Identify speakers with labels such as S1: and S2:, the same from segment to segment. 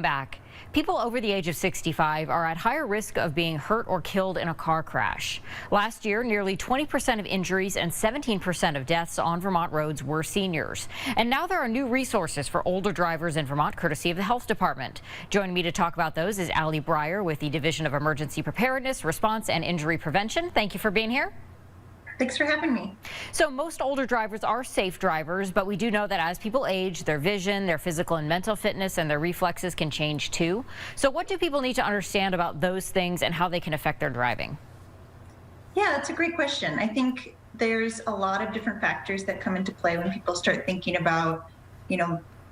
S1: Back. People over the age of 65 are at higher risk of being hurt or killed in a car crash. Last year, nearly 20% of injuries and 17% of deaths on Vermont roads were seniors. And now there are new resources for older drivers in Vermont, courtesy of the Health Department. Joining me to talk about those is Allie Breyer with the Division of Emergency Preparedness, Response, and Injury Prevention. Thank you for being here.
S2: Thanks for having me.
S1: So most older drivers are safe drivers, but we do know that as people age, their vision, their physical and mental fitness, and their reflexes can change too. So what do people need to understand about those things and how they can affect their driving?
S2: Yeah, that's a great question. I think there's a lot of different factors that come into play when people start thinking about,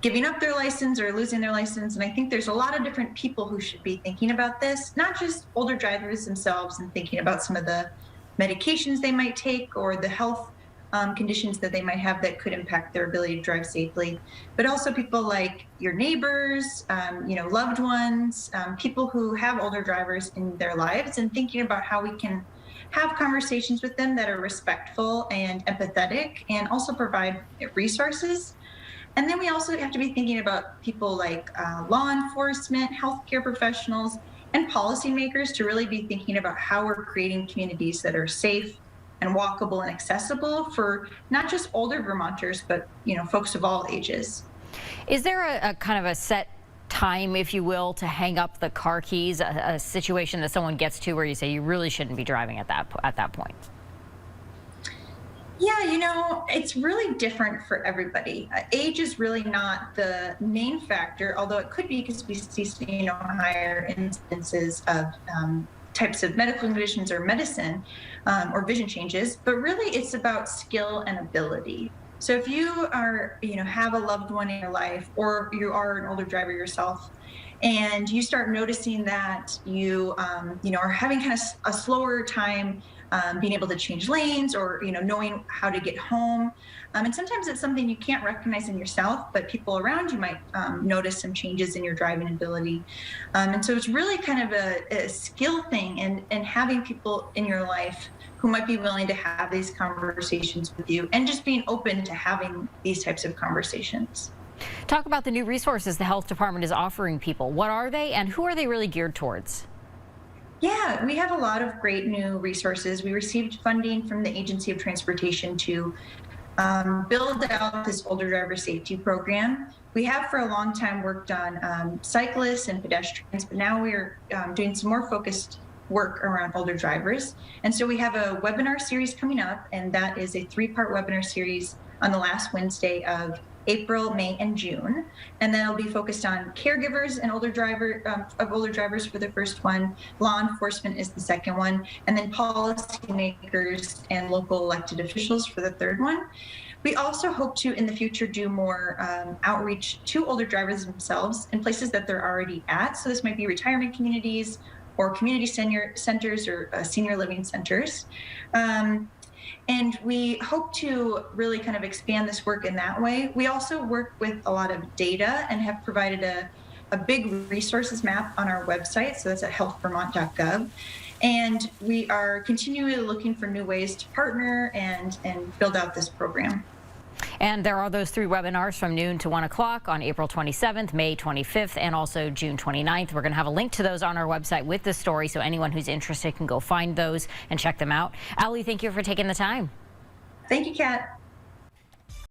S2: giving up their license or losing their license. And I think there's a lot of different people who should be thinking about this, not just older drivers themselves and thinking about some of the medications they might take or the health conditions that they might have that could impact their ability to drive safely, but also people like your neighbors, loved ones, people who have older drivers in their lives, and thinking about how we can have conversations with them that are respectful and empathetic and also provide resources. And then we also have to be thinking about people like law enforcement, healthcare professionals, and policymakers to really be thinking about how we're creating communities that are safe and walkable and accessible for not just older Vermonters, but folks of all ages.
S1: Is there a kind of a set time, if you will, to hang up the car keys, a situation that someone gets to where you say you really shouldn't be driving at that point?
S2: Yeah, it's really different for everybody. Age is really not the main factor, although it could be because we see, higher instances of types of medical conditions or medicine or vision changes. But really, it's about skill and ability. So if you are, have a loved one in your life, or you are an older driver yourself, and you start noticing that you, are having kind of a slower time being able to change lanes or, knowing how to get home. And sometimes it's something you can't recognize in yourself, but people around you might notice some changes in your driving ability. And so it's really kind of a skill thing, and having people in your life who might be willing to have these conversations with you and just being open to having these types of conversations.
S1: Talk about the new resources the Health Department is offering people. What are they and who are they really geared towards?
S2: Yeah, we have a lot of great new resources. We received funding from the Agency of Transportation to build out this older driver safety program. We have for a long time worked on cyclists and pedestrians, but now we're doing some more focused work around older drivers. And so we have a webinar series coming up, and that is a 3-part webinar series on the last Wednesday of April, May, and June. And then it'll be focused on caregivers and older drivers for the first one. Law enforcement is the second one. And then policymakers and local elected officials for the third one. We also hope to, in the future, do more outreach to older drivers themselves in places that they're already at. So this might be retirement communities or community senior centers or senior living centers. And we hope to really kind of expand this work in that way. We also work with a lot of data and have provided a big resources map on our website. So that's at healthvermont.gov. And we are continually looking for new ways to partner and build out this program.
S1: And there are those 3 webinars from noon to 1 o'clock on April 27th, May 25th, and also June 29th. We're going to have a link to those on our website with the story, so anyone who's interested can go find those and check them out. Allie, thank you for taking the time.
S2: Thank you, Kat.